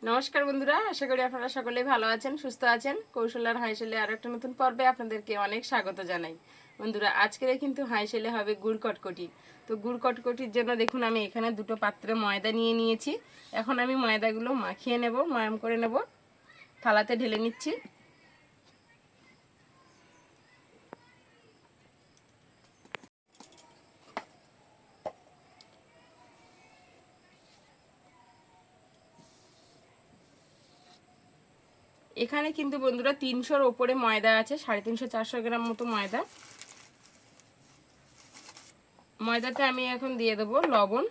নমস্কার বন্ধুরা, আশা করি আপনারা সকলেই ভালো আছেন, সুস্থ আছেন। কৌশল আর হাইশেলে আরও একটা নতুন পর্বে আপনাদেরকে অনেক স্বাগত জানাই। বন্ধুরা, আজকের কিন্তু হাইশেলে হবে গুড় কটকটি। তো গুড় কটকটির জন্য দেখুন আমি এখানে দুটো পাত্রে ময়দা নিয়ে নিয়েছি। এখন আমি ময়দাগুলো মাখিয়ে নেব, ময়াম করে নেব। থালাতে ঢেলে নিচ্ছি। এখানে কিন্তু বন্ধুরা 300-র ওপরে ময়দা আছে, 350-400 গ্রাম মতো ময়দা। ময়দাতে আমি এখন দিয়ে দেবো লবণ,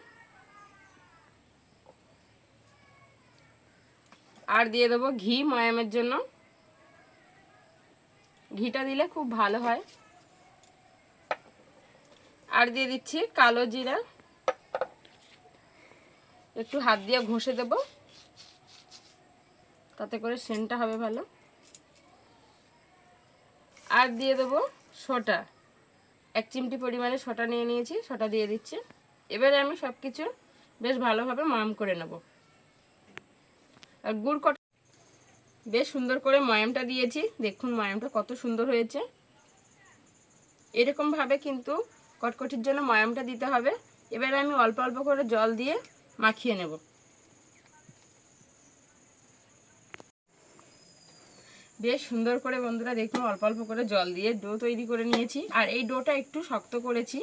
আর দিয়ে দেবো ঘি ময়ামের জন্য। ঘিটা দিলে খুব ভালো হয়। আর দিয়ে দিচ্ছি কালো জিরা, একটু হাত দিয়ে ঘষে দেব, তাতে করে সেন্টটা হবে ভালো। আর দিয়ে দেবো সোডা, 1 চিমটি পরিমাণে সোডা নিয়ে নিয়েছি, সোডা দিয়ে দিচ্ছি। এবারে আমি সব কিছু বেশ ভালোভাবে ময়াম করে নেব। আর গুড় বেশ সুন্দর করে ময়ামটা দিয়েছি, দেখুন ময়ামটা কত সুন্দর হয়েছে। এরকমভাবে কিন্তু কটকটির জন্য ময়ামটা দিতে হবে। এবারে আমি অল্প অল্প করে জল দিয়ে মাখিয়ে নেব। বেশ সুন্দর করে বন্ধুরা দেখুন অল্প অল্প করে জল দিয়ে ডো তৈরি করে নিয়েছি। আর এই ডোটা একটু শক্ত করেছি।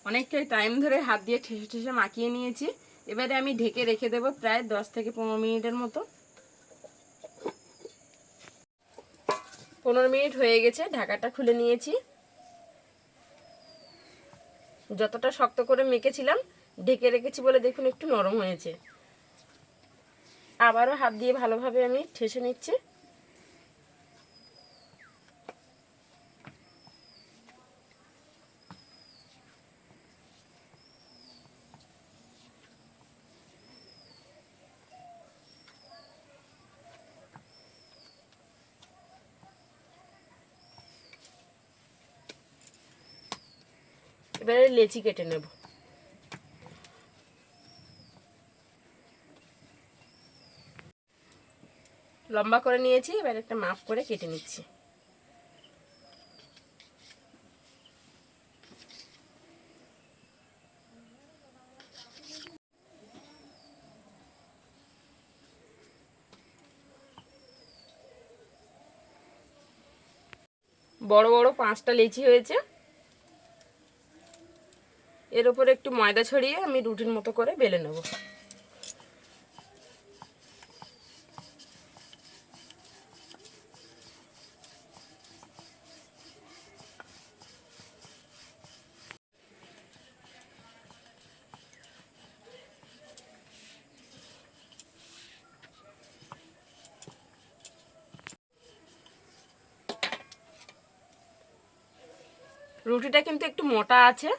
অনেকটাই টাইম ধরে হাত দিয়ে ঠেসে ঠেসে মাখিয়ে নিয়েছি। এবারে আমি ঢেকে রেখে দেবো প্রায় 10 থেকে 15 মিনিটের মতো। 15 মিনিট হয়ে গেছে, ঢাকাটা খুলে নিয়েছি। যতটা শক্ত করে মেখেছিলাম ঢেকে রেখেছি বলে দেখুন একটু নরম হয়েছে। আবারও হাত দিয়ে ভালোভাবে আমি ঠেসে নিচ্ছি। এবারে লেচি কেটে নেব। লম্বা করে নিয়েছি, এবার একটা মাপ করে কেটে নিচ্ছি। বড় বড় 5টা লেচি হয়েছে। এর উপরে একটু ময়দা ছড়িয়ে আমি রুটির মতো করে বেলে নেব। রুটিটা কিন্তু একটু মোটা আছে,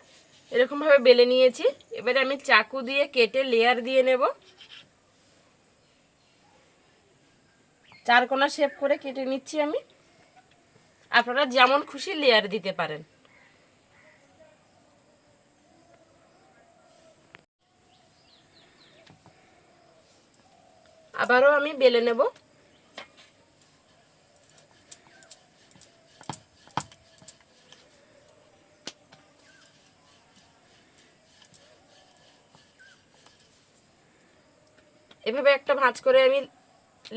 এরকমভাবে বেলে নিয়েছি। এবারে আমি চাকু দিয়ে কেটে লেয়ার দিয়ে নেব। 4 কোণা শেপ করে কেটে নিচ্ছি আমি। আপনারা যেমন খুশি লেয়ার দিতে পারেন। আবারও আমি বেলে নেব। এভাবে একটা ভাঁজ করে আমি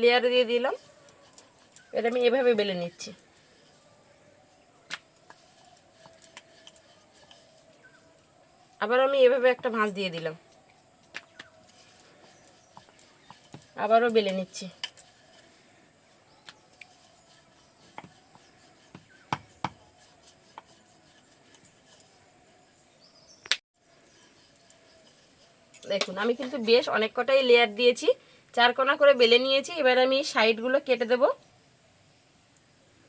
লেয়ার দিয়ে দিলাম। এটা আমি এভাবে বেলে নিচ্ছি। আবার আমি এভাবে একটা ভাঁজ দিয়ে দিলাম, আবারও বেলে নিচ্ছি। দেখুন আমি কিন্তু বেশ অনেক কটাই লেয়ার দিয়েছি, 4 কোণা করে বেলে নিয়েছি। এবার আমি সাইডগুলো কেটে দেব,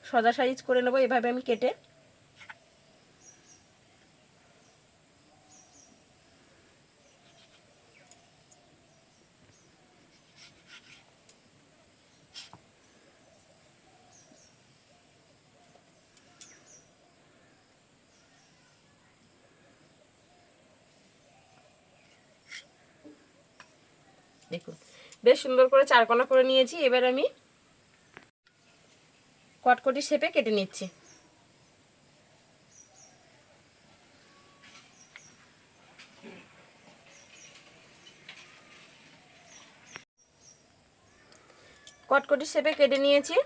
সোজা সাইজ করে নেব এভাবে আমি কেটে। দেখুন বেশ সুন্দর করে চারকোনা করে নিয়েছি। এবার আমি কটকটি শেপে কেটে নিচ্ছি। কটকটি শেপে কেটে নিয়েছি।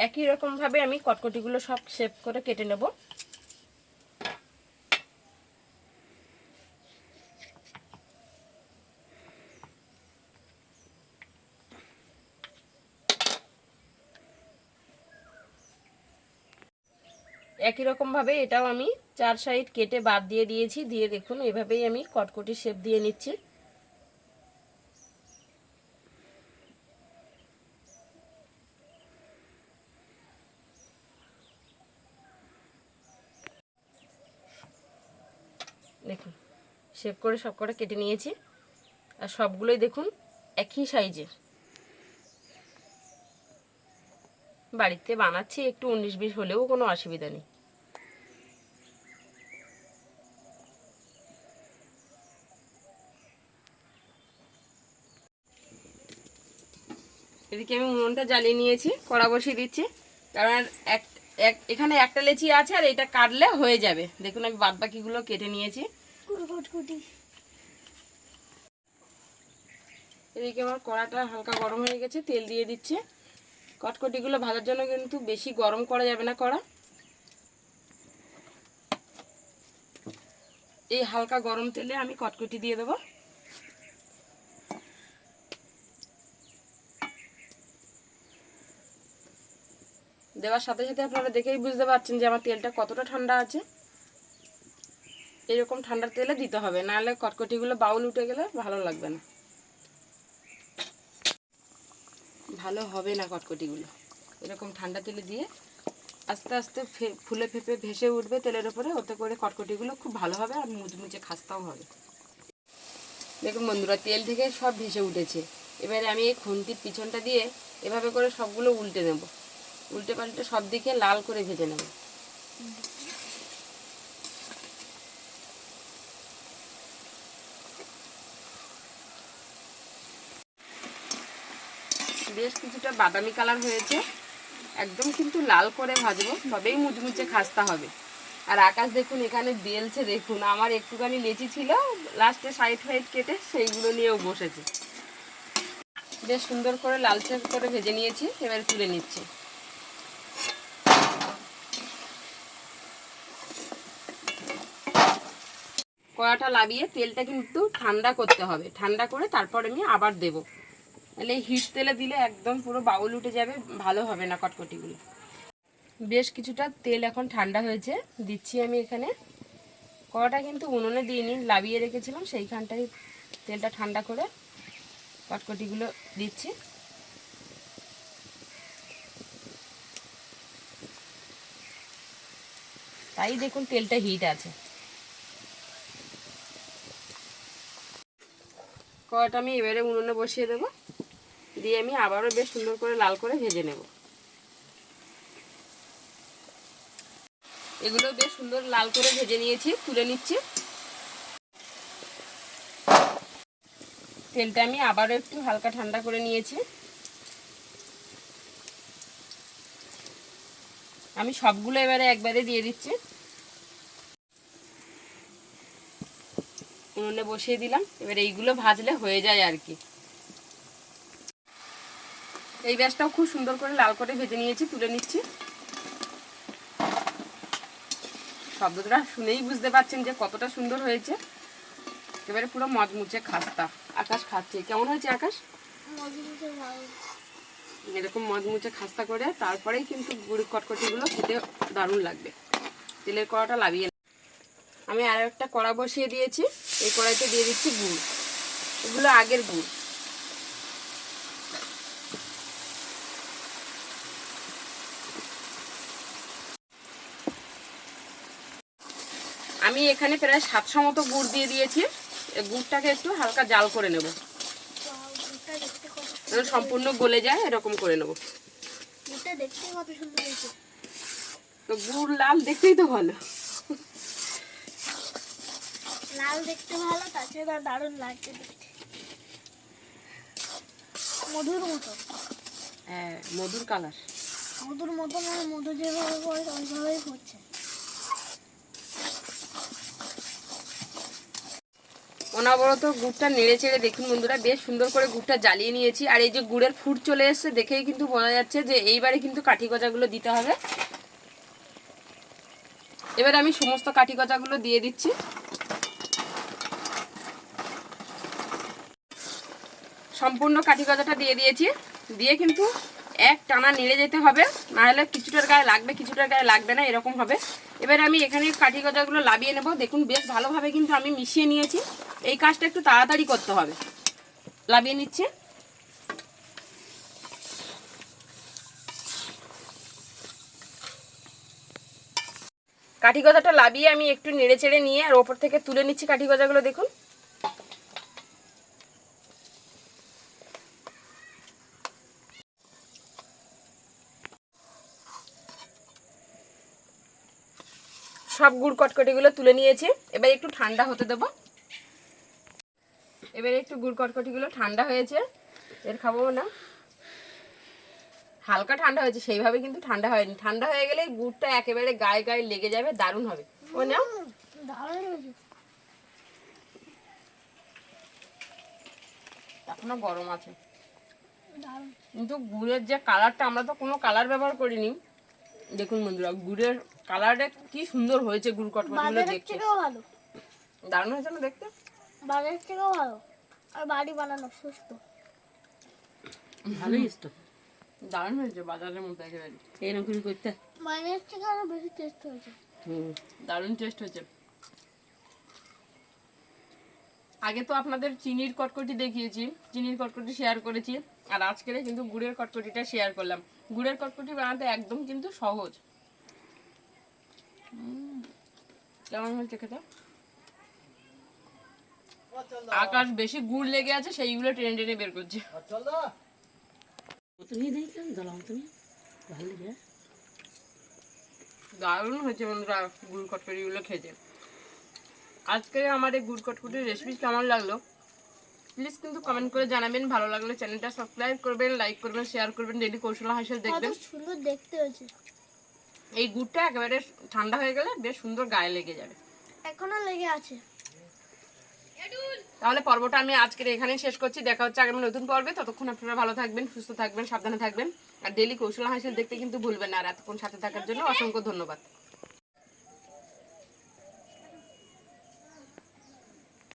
একই রকম ভাবে আমি কটকটিগুলো সব শেপ করে কেটে নেব। একই রকম ভাবে এটাও আমি 4 সাইড কেটে বাদ দিয়ে দিয়েছি। দিয়ে দেখুন এভাবেই আমি কটকটি শেপ দিয়ে নিচ্ছি। দেখুন শেপ করে সব কটা কেটে নিয়েছি। আর সবগুলোই দেখুন একই সাইজের। বাড়িতে বানাচ্ছি, একটু 19-20 হলেও কোনো অসুবিধা নেই। এদিকে আমি উনুনটা জ্বালিয়ে নিয়েছি, কড়া বসিয়ে দিচ্ছি। কারণ এখানে একটা লেচি আছে আর এটা কাটলে হয়ে যাবে। দেখুন আমি বাদ বাকিগুলো কেটে নিয়েছি। এদিকে আমার কড়াটা হালকা গরম হয়ে গেছে, তেল দিয়ে দিচ্ছি। কটকটিগুলো ভাজার জন্য কিন্তু বেশি গরম করা যাবে না কড়া। এই হালকা গরম তেলে আমি কটকটি দিয়ে দেবো। দেওয়ার সাথে সাথে আপনারা দেখেই বুঝতে পারছেন যে আমার তেলটা কতটা ঠান্ডা আছে। এরকম ঠান্ডা তেলে দিতে হবে, নাহলে কটকটিগুলো বাউল উঠে গেলে ভালো লাগবে না, ভালো হবে না কটকটিগুলো। এরকম ঠান্ডা তেলে দিয়ে আস্তে আস্তে ফুলে ফেপে ভেসে উঠবে তেলের উপরে, ওতে করে কটকটিগুলো খুব ভালো হবে আর মুচমুচে খাস্তাও হবে। দেখুন বন্ধুরা তেল থেকে সব ভেসে উঠেছে। এবারে আমি এই খুন্তির পিছনটা দিয়ে এভাবে করে সবগুলো উল্টে নেব। উল্টে পাল্টে সব দিকে লাল করে ভেজে নেব। বেশ কিছুটা বাদামি কালার হয়েছে, একদম কিন্তু লাল করে ভাজবো, তবেই মুচমুচে খাস্তা হবে। আর আকাশ দেখুন এখানে বেলছে, দেখুন আমার একটুখানি লেচি ছিল, লাস্টে সাইড ফাইড কেটে সেইগুলো নিয়েও বসেছে। বেশ সুন্দর করে লালচে করে ভেজে নিয়েছি, এবার তুলে নিচ্ছি। কড়াটা লাভিয়ে তেলটা কিন্তু ঠান্ডা করতে হবে, ঠান্ডা করে তারপর আমি আবার দেব। তাহলে এই হিট তেলে দিলে একদম পুরো বাউল উঠে যাবে, ভালো হবে না কটকটিগুলো। বেশ কিছুটা তেল এখন ঠান্ডা হয়েছে, দিচ্ছি আমি এখানে। কড়াটা কিন্তু উনুনে দিইনি, লাভিয়ে রেখেছিলাম, সেইখানটাই তেলটা ঠান্ডা করে কটকটিগুলো দিচ্ছি। তাই দেখুন তেলটা হিট আছে। কড়াটা আমি এবারে উনুনে বসিয়ে দেবো, দিয়ে আমি আবারও বেশ সুন্দর করে লাল করে ভেজে নেব। এগুলো বেশ সুন্দর লাল করে ভেজে নিয়েছি, তুলে নিচ্ছি। তেলটা আমি আবারও একটু হালকা ঠান্ডা করে নিয়েছি। আমি সবগুলো এবারে একবারে দিয়ে দিচ্ছি। উনুনে বসিয়ে দিলাম, এবার এইগুলো ভাজলে হয়ে যায় আর কি। এই ব্যাসটাও খুব সুন্দর করে লাল করে ভেজে নিয়েছি, তুলে নিচ্ছি। শব্দটা শুনেই বুঝতে পারছেন যে কতটা সুন্দর হয়েছে, এবারে পুরো মচমুচে খাস্তা। আকাশ খাচ্ছে, কেমন হয়েছে আকাশ? এরকম মচমুচে খাস্তা করে তারপরেই কিন্তু গুড় কটকটিগুলো খেতে দারুণ লাগবে। তেলের কড়াটা লাভিয়ে আমি আরও একটা কড়া বসিয়ে দিয়েছি, এই কড়াইতে দিয়ে দিচ্ছি গুড়। এগুলো আগের গুড়। আমি এখানে প্রায় 700 মতো গুড় দিয়ে দিয়েছি। গুড়টাকে একটু হালকা জাল করে নেব, সম্পূর্ণ গলে যায় এরকম করে নেব। এটা দেখতে কত সুন্দর হয়েছে। তো গুড় লাল দেখতেই তো ভালো। লাল দেখতে ভালো, তাছাড়া দারুণ লাগছে দেখতে, মধুর মতো। হ্যাঁ, মধুর কালার। মধুর মতো মানে মধু যেভাবে পড়ে ওইভাবেই হচ্ছে। অনবরত গুড়টা নেড়ে চেড়ে দেখুন বন্ধুরা, বেশ সুন্দর করে গুড়টা জ্বালিয়ে নিয়েছি। আর এই যে গুড়ের ফুট চলে এসছে দেখেই কিন্তু বোঝা যাচ্ছে যে এইবারে কিন্তু কাঠি গজাগুলো দিতে হবে। এবার আমি সমস্ত কাঠি গজাগুলো দিয়ে দিচ্ছি। সম্পূর্ণ কাঠি গজাটা দিয়ে দিয়েছি, দিয়ে কিন্তু এক টানা নেড়ে যেতে হবে, নাহলে কিছুটার গায়ে লাগবে কিছুটার গায়ে লাগবে না, এরকম হবে। এবার আমি এখানে কাঠি গজাগুলো লাবিয়ে নেব। দেখুন বেশ ভালোভাবে কিন্তু আমি মিশিয়ে নিয়েছি। এই কাজটা একটু তাড়াতাড়ি করতে হবে। লাবিয়ে নিচ্ছি। কাঠি গজাটা লাবিয়ে আমি একটু নেড়ে চেড়ে নিয়ে আর ওপর থেকে তুলে নিচ্ছি কাঠি গজাগুলো। দেখুন সব গুড় কটকটিগুলো তুলে নিয়েছি। এবার একটু ঠান্ডা হতে দেবো। এবারে একটু গুড় কটকটিগুলো ঠান্ডা হয়েছে, এর খাবো না, হালকা ঠান্ডা হয়েছে, সেইভাবে কিন্তু ঠান্ডা হয়নি। ঠান্ডা হয়ে গেলে গুড়টা একেবারে গায়ে গায়ে লেগে যাবে, দারুণ হবে। ও নাও, দারুণ হয়েছে। এখনো গরম আছে দারুণ। কিন্তু গুড়ের যে কালারটা, আমরা তো কোনো কালার ব্যবহার করিনি। দেখুন বন্ধুরা, গুড়ের কালারটা কি সুন্দর হয়েছে, গুড় কটকটিগুলো বাজারের দেখতে থেকেও ভালো, দারুণ হয়েছে না দেখতে। বাজারের থেকেও ভালো, আর বাড়ি বানানো সুস্থ। ভালোই তো, দারুণ হয়েছে, বাজারের মধ্যে একেবারে এরকম করতে। বাজারের থেকে আরো বেশি টেস্ট হয়েছে। দারুণ টেস্ট হয়েছে। আগে তো আপনাদের চিনির কটকটি দেখিয়েছি, চিনির কটকটি শেয়ার করেছি, আর আজকের কিন্তু গুড়ের কটকটিটা শেয়ার করলাম। গুড়ের কটকটি বানাতে একদম কিন্তু সহজ। কেমন হয়েছে খেতে? আকাশ বেশি গুড় লেগে আছে, সেইগুলো টেনে টেনে বের করছে। দারুণ হয়েছে বন্ধুরা গুড় কটকটিগুলো খেতে। আজকে আমার এই গুড় কটকটির রেসিপি কেমন লাগলো প্লিজ কিন্তু কমেন্ট করে জানাবেন। ভালো লাগলে চ্যানেলটা সাবস্ক্রাইব করবেন, লাইক করবেন, শেয়ার করবেন, ডেইলি কৌশলা হাসিল দেখবেন। কত সুন্দর দেখতে হয়েছে। এই গুড়টা একেবারে ঠান্ডা হয়ে গেলে বেশ সুন্দর গায়ে লেগে যাবে। এখনো লেগে আছে। তাহলে পর্বটা আমি আজকের এখানেই শেষ করছি। দেখা হচ্ছে আগামী নতুন পর্বে। ততক্ষণ আপনারা ভালো থাকবেন, সুস্থ থাকবেন, সাবধানে থাকবেন। আর ডেইলি কৌশলা হাসিল দেখতে কিন্তু ভুলবেন না। আর এতক্ষণ সাথে থাকার জন্য অসংখ্য ধন্যবাদ।